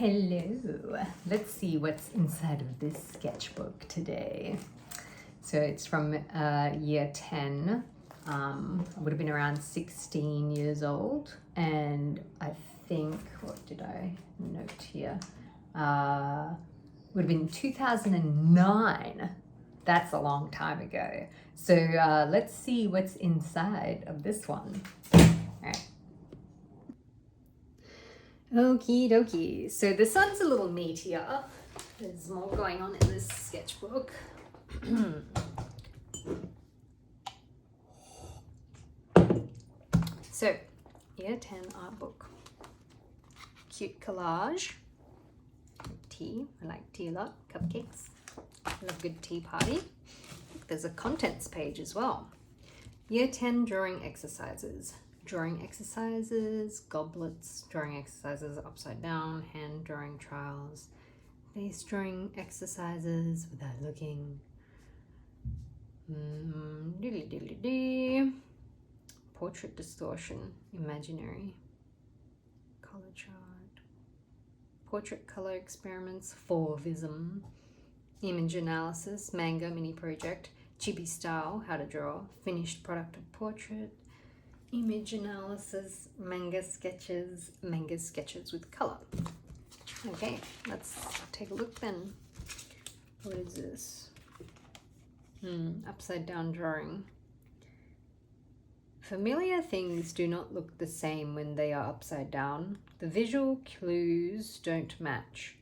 Hello, let's see what's inside of this sketchbook today. So it's from year 10. I would have been around 16 years old, and I think, what did I note here? Would have been 2009. That's a long time ago. So let's see what's inside of this one. All right. Okie dokie. So this one's a little meatier. There's more going on in this sketchbook. So, year 10 art book. Cute collage. Tea. I like tea a lot. Cupcakes. Love a good tea party. There's a contents page as well. Year 10 drawing exercises. Drawing exercises, goblets, drawing exercises upside down, hand drawing trials, face drawing exercises without looking. Portrait distortion, imaginary, color chart, portrait color experiments, Fauvism, image analysis, manga mini project, chibi style, how to draw, finished product of portrait, image analysis, manga sketches with color. Okay, let's take a look then. What is this? Upside down drawing. Familiar things do not look the same when they are upside down. The visual clues don't match.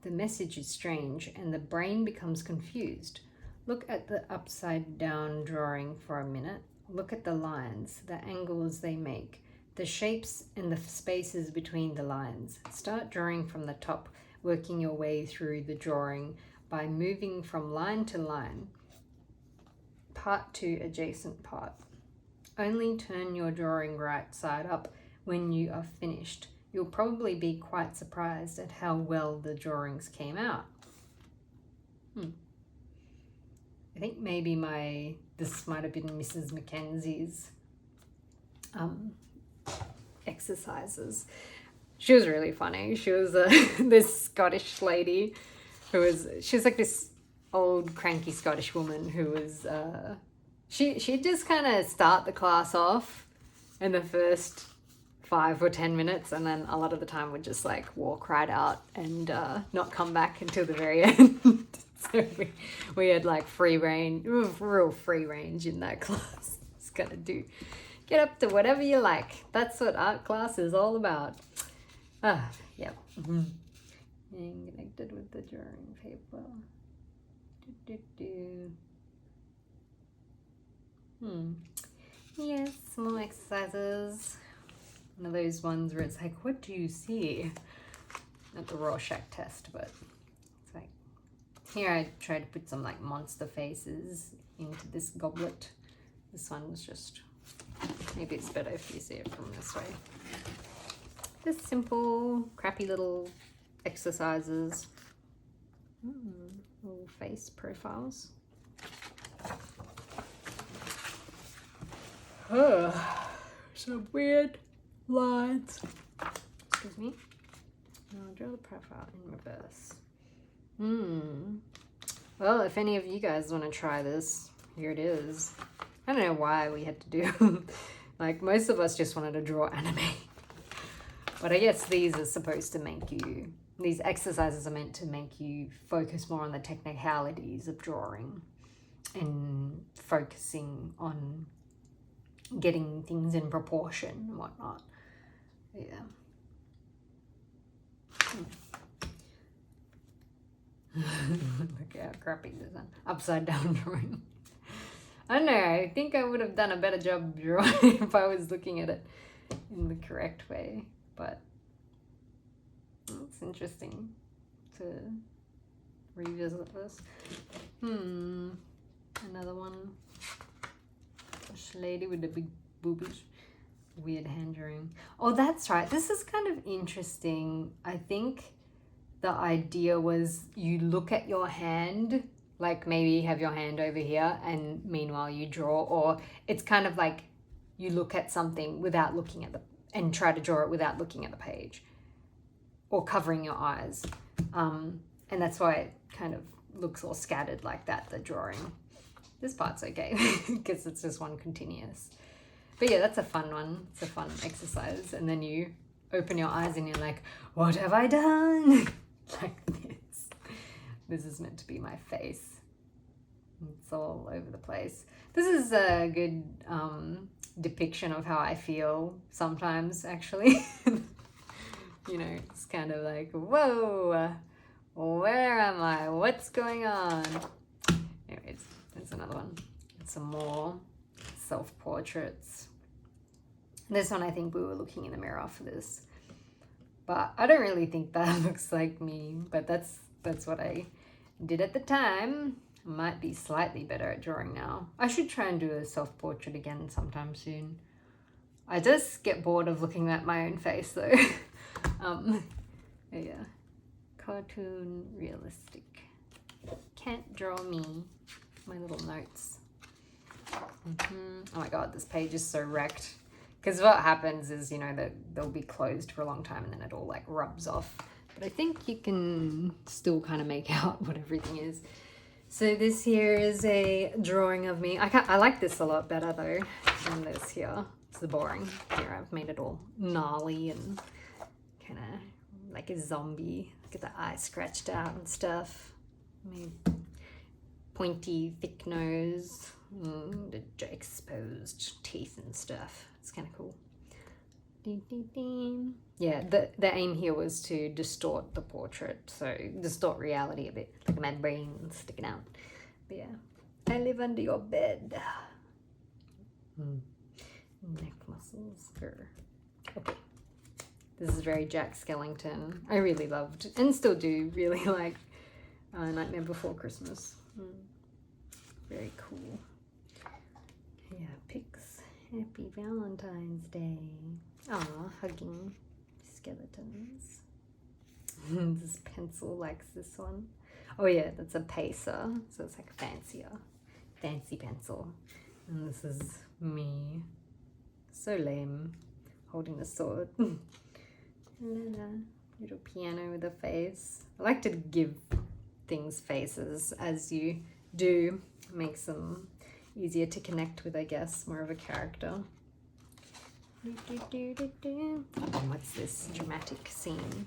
The message is strange and the brain becomes confused. Look at the upside down drawing for a minute. Look at the lines, the angles they make, the shapes and the spaces between the lines. Start drawing from the top, working your way through the drawing by moving from line to line, part to adjacent part. Only turn your drawing right side up when you are finished. You'll probably be quite surprised at how well the drawings came out. I think maybe this might have been Mrs. Mackenzie's exercises. She was really funny. She was this Scottish lady she was like this old cranky Scottish woman who was, she'd just kind of start the class off in the first 5 or 10 minutes, and then a lot of the time would just like walk right out and not come back until the very end. So we had like free reign, real free range in that class. It's gonna get up to whatever you like. That's what art class is all about. Yep. Being connected with the drawing paper. Yes, more exercises. One of those ones where it's like, what do you see? Not the Rorschach test, but it's like, here I tried to put some like monster faces into this goblet. This one was just, maybe it's better if you see it from this way. Just simple, crappy little exercises. Little face profiles. Some weird lines. Excuse me. I'll draw the profile in reverse. Well, if any of you guys want to try this, here it is. I don't know why we had to do like most of us just wanted to draw anime. But I guess these are supposed to make you, these exercises are meant to make you focus more on the technicalities of drawing and focusing on getting things in proportion and whatnot. Yeah. Look how crappy this is. Upside down drawing. I don't know, I think I would have done a better job drawing if I was looking at it in the correct way, but it's interesting to revisit this. Another one. This lady with the big boobies. Weird hand drawing. Oh, that's right. This is kind of interesting. I think the idea was you look at your hand, like maybe you have your hand over here and meanwhile you draw, or it's kind of like you look at something without looking at and try to draw it without looking at the page. or covering your eyes. And that's why it kind of looks all scattered like that, the drawing. This part's okay because it's just one continuous. But yeah, that's a fun one. It's a fun exercise. And then you open your eyes and you're like, what have I done? Like this. This is meant to be my face. It's all over the place. This is a good depiction of how I feel sometimes, actually. You know, it's kind of like, whoa, where am I? What's going on? Anyways, there's another one. Some more self-portraits. This one, I think we were looking in the mirror for this. But I don't really think that looks like me, but that's what I did at the time. I might be slightly better at drawing now. I should try and do a self-portrait again sometime soon. I just get bored of looking at my own face though. Yeah. Cartoon realistic. Can't draw me. My little notes. Oh my god, this page is so wrecked. Because what happens is, you know, that they'll be closed for a long time and then it all like rubs off. But I think you can still kind of make out what everything is. So this here is a drawing of me. I like this a lot better though than this here. It's the boring. Here I've made it all gnarly and kind of like a zombie. Get the eye scratched out and stuff. Made pointy, thick nose. The exposed teeth and stuff. It's kind of cool. Yeah, the aim here was to distort the portrait, so distort reality a bit, like my brain sticking out. But yeah, I live under your bed. Neck muscles. Okay. This is very Jack Skellington. I really loved and still do really like Nightmare Before Christmas. Very cool. Yeah, pics. Happy Valentine's Day. Aw, hugging skeletons. This pencil likes this one. Oh yeah, that's a pacer, so it's like a fancy pencil. And this is me. So lame, holding the sword. Little piano with a face. I like to give things faces as you do. Makes them easier to connect with, I guess, more of a character. What's this dramatic scene?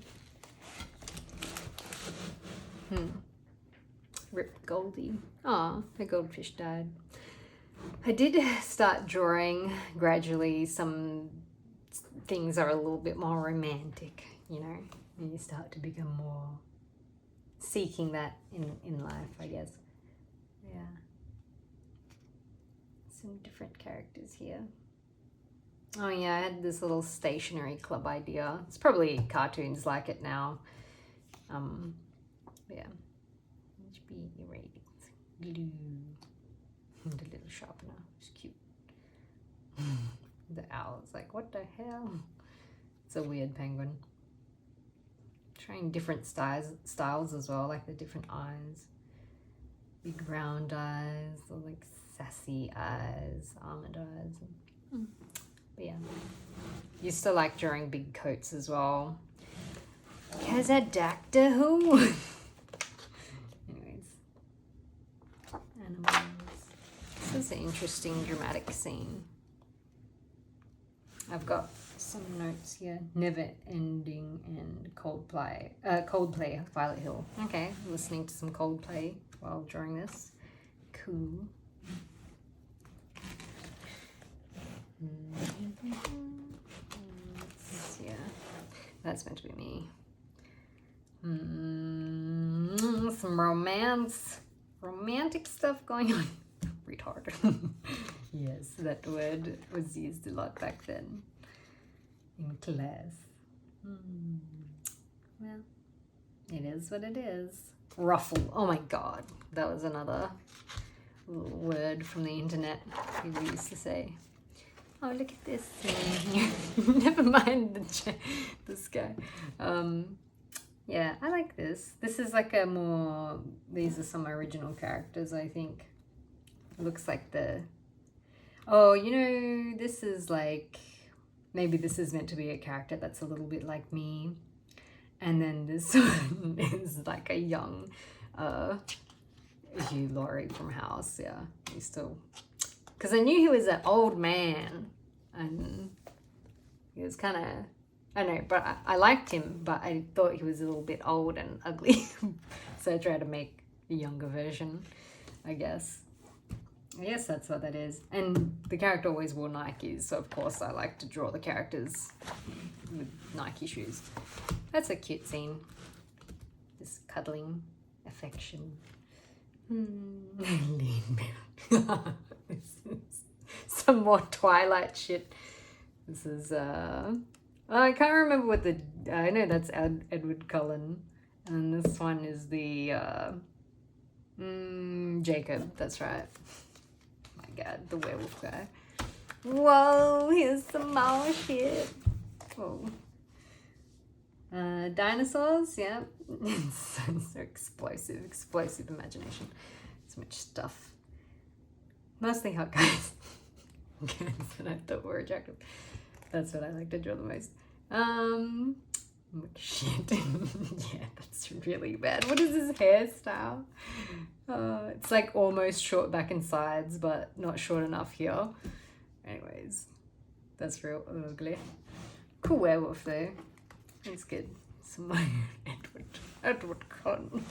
Rip Goldie. Oh, the goldfish died. I did start drawing gradually. Some things are a little bit more romantic, you know, and you start to become more seeking that in life, I guess. Yeah. Some different characters here. Oh yeah, I had this little stationery club idea. It's probably cartoons like it now. Yeah. HB erased. Glue. The little sharpener. It's cute. The owl is like, what the hell? It's a weird penguin. Trying different styles as well, like the different eyes. Big round eyes, or like sassy eyes, almond eyes. But yeah, used to like drawing big coats as well. Because a Doctor Who. Anyways, animals. This is an interesting dramatic scene. I've got some notes here. Never Ending and Coldplay. Coldplay, Violet Hill. Okay, listening to some Coldplay while drawing this. Cool. Yeah, that's meant to be me. Some romantic stuff going on. Retard. Yes, that word was used a lot back then in class. Well, it is what it is. Ruffle. Oh my god, that was another word from the internet people used to say. Oh, look at this thing. Never mind this guy. Yeah, I like this. This is like a more, these are some original characters, I think. It looks like the, oh, you know, this is like, maybe this is meant to be a character that's a little bit like me. And then this one is like a young Hugh Laurie from House. Yeah, he's still, because I knew he was an old man, and he was kind of, I don't know, but I liked him, but I thought he was a little bit old and ugly. So I tried to make a younger version, I guess. I guess that's what that is. And the character always wore Nikes, so of course I like to draw the characters with Nike shoes. That's a cute scene. This cuddling affection. Lean back. This is some more Twilight shit. This is I can't remember what the, I know that's Edward Cullen, and this one is the Jacob. That's right. My God, the werewolf guy. Whoa, here's some more shit. Whoa. Dinosaurs, yeah. so explosive imagination. So much stuff. Mostly hot guys. Guys that I thought were attractive. That's what I like to draw the most. Shit. Yeah, that's really bad. What is his hairstyle? It's like almost short back and sides, but not short enough here. Anyways, that's real ugly. Cool werewolf though. It's good. Some Edward Cullen.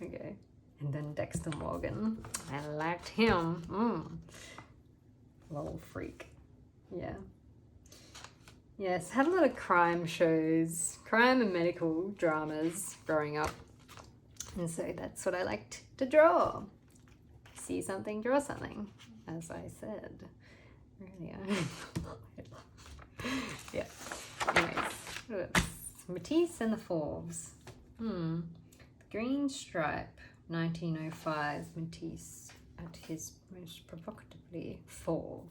Okay. And then Dexter Morgan. I liked him. Little freak. Yeah. Yes, had a lot of crime shows, crime and medical dramas growing up. And so that's what I liked to draw. See something, draw something, as I said earlier. Yeah. Anyways, Matisse and the Fauves. The Green Stripe, 1905, Matisse at his most provocatively fauve.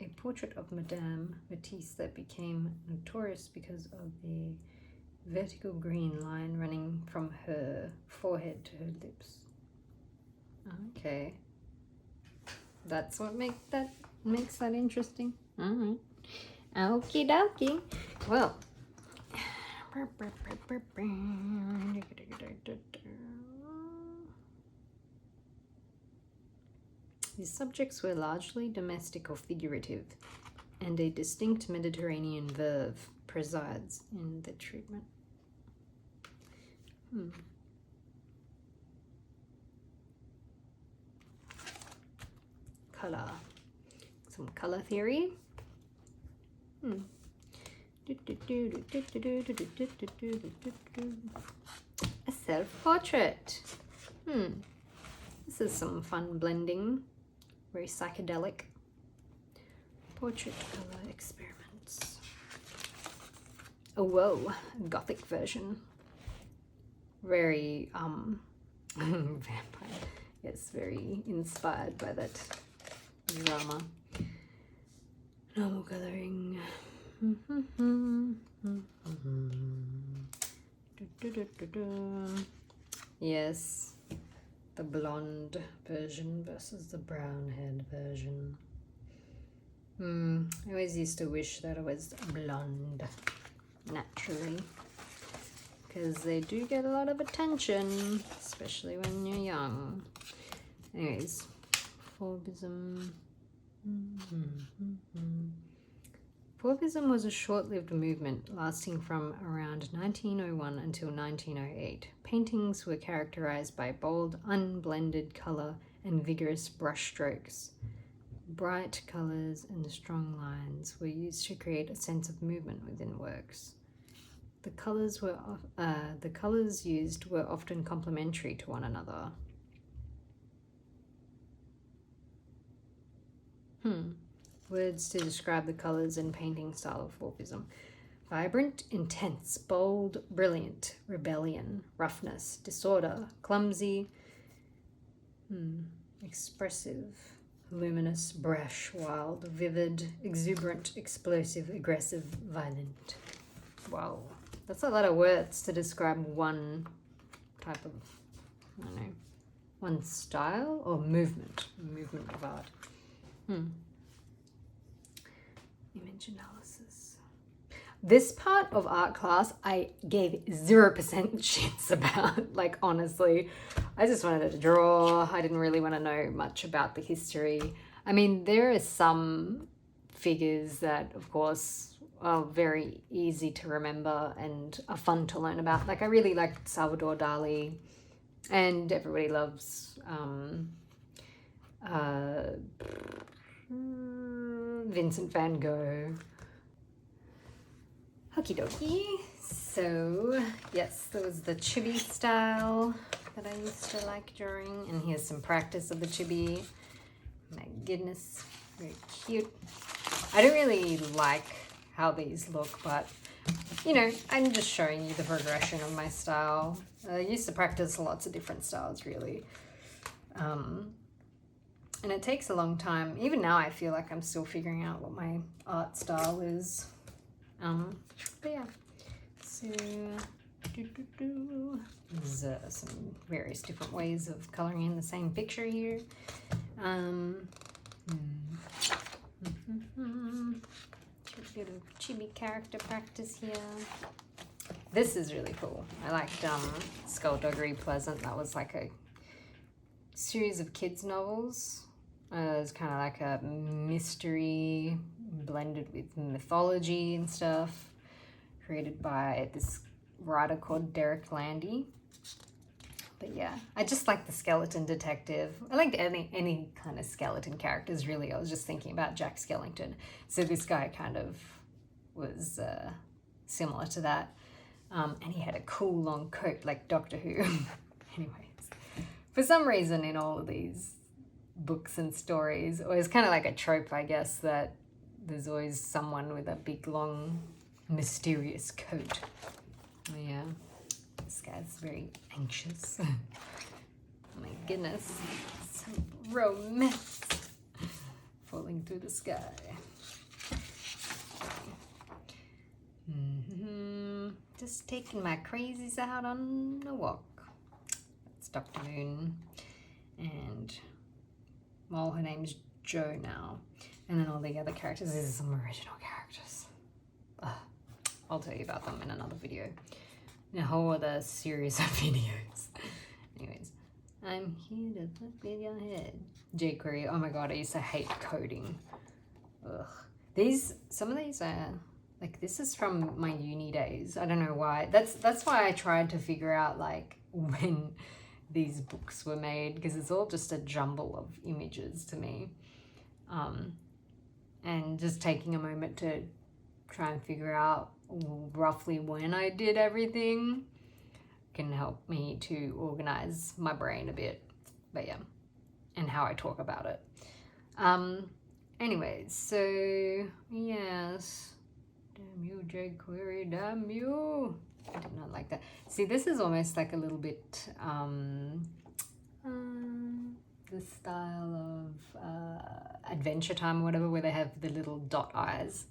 A portrait of Madame Matisse that became notorious because of the vertical green line running from her forehead to her lips. Okay. That's what makes that interesting. Alright. Okie dokie. Well. These subjects were largely domestic or figurative, and a distinct Mediterranean verve presides in the treatment. Color. Some color theory. A self-portrait. This is some fun blending. Very psychedelic. Portrait color experiments. Oh, whoa, gothic version. Very, vampire. Yes, very inspired by that drama. Normal coloring. Yes. The blonde version versus the brown-haired version. I always used to wish that I was blonde, naturally, because they do get a lot of attention, especially when you're young. Anyways, Fauvism. Fauvism was a short-lived movement lasting from around 1901 until 1908. Paintings were characterized by bold, unblended color and vigorous brushstrokes. Bright colors and strong lines were used to create a sense of movement within works. The colors used were often complementary to one another. Words to describe the colors and painting style of Fauvism. Vibrant, intense, bold, brilliant, rebellion, roughness, disorder, clumsy, expressive, luminous, brash, wild, vivid, exuberant, explosive, aggressive, violent. Wow, that's a lot of words to describe one type of, I don't know, one style or movement of art. Image analysis. This part of art class, I gave 0% shits about, like, honestly. I just wanted to draw. I didn't really want to know much about the history. I mean, there are some figures that, of course, are very easy to remember and are fun to learn about. Like, I really liked Salvador Dali, and everybody loves Vincent van Gogh. Okie dokie. So, yes, there was the chibi style that I used to like drawing. And here's some practice of the chibi. My goodness, very cute. I don't really like how these look, but, you know, I'm just showing you the progression of my style. I used to practice lots of different styles, really. And it takes a long time. Even now, I feel like I'm still figuring out what my art style is. But yeah, so there's some various different ways of coloring in the same picture here. A bit of chibi character practice here. This is really cool. I liked Skullduggery Pleasant. That was like a series of kids' novels. It was kind of like a mystery blended with mythology and stuff, created by this writer called Derek Landy. But yeah, I just like the skeleton detective. I liked any kind of skeleton characters, really. I was just thinking about Jack Skellington. So this guy kind of was similar to that. And he had a cool long coat like Doctor Who. Anyways, for some reason in all of these books and stories, or it's kind of like a trope, I guess, that there's always someone with a big, long, mysterious coat. Oh, yeah, this guy's very anxious. My goodness, some romance falling through the sky. Just taking my crazies out on a walk. That's Dr. Moon, and well, her name's Jo now. And then all the other characters, these are some original characters. I'll tell you about them in another video. In a whole other series of videos. Anyways, I'm here to fuck with your head. jQuery, oh my god, I used to hate coding. Ugh. Some of these are, like, this is from my uni days. I don't know why. That's why I tried to figure out, like, when these books were made, because it's all just a jumble of images to me. And just taking a moment to try and figure out roughly when I did everything can help me to organize my brain a bit. But yeah, and how I talk about it. Anyways, so yes. Damn you, jQuery, damn you. I did not like that. See, this is almost like a little bit the style of Adventure Time or whatever, where they have the little dot eyes.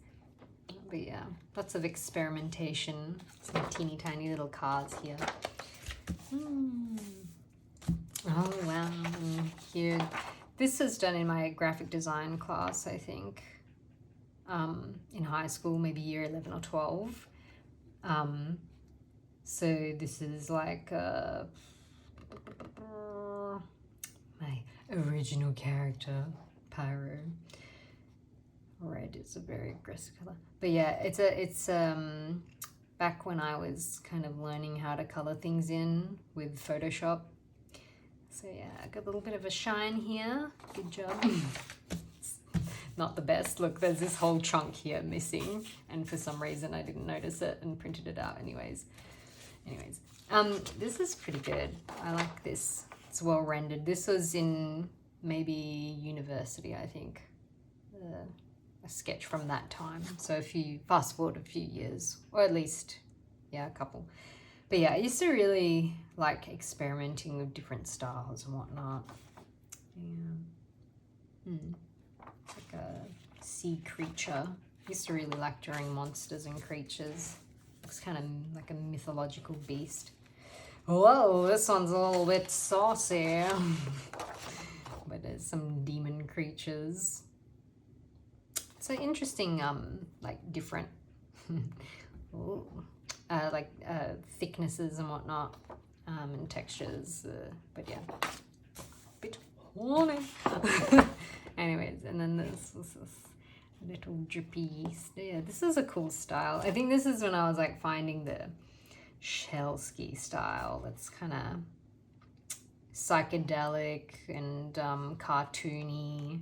But yeah, lots of experimentation. Some teeny tiny little cars here. Oh wow, and here, this was done in my graphic design class, I think, in high school, maybe year 11 or 12. So this is like my original character, Pyro. Red is a very aggressive color. But yeah, it's back when I was kind of learning how to color things in with Photoshop. So yeah, I got a little bit of a shine here. Good job. Not the best. Look, there's this whole chunk here missing, and for some reason I didn't notice it and printed it out anyways. This is pretty good. I like this. It's well rendered. This was in maybe university, I think. A sketch from that time. So if you fast forward a few years, or at least, yeah, a couple. But yeah, I used to really like experimenting with different styles and whatnot. Yeah. Like a sea creature. I used to really like drawing monsters and creatures. Looks kind of like a mythological beast. Whoa, this one's a little bit saucy. But there's some demon creatures. So interesting, like different Ooh. Like thicknesses and whatnot, and textures. But yeah, bit horny. Anyways, and then this little drippy. Yeah, this is a cool style. I think this is when I was like finding the Shelsky style. That's kind of psychedelic and cartoony,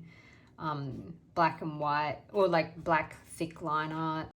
black and white, or like black thick line art.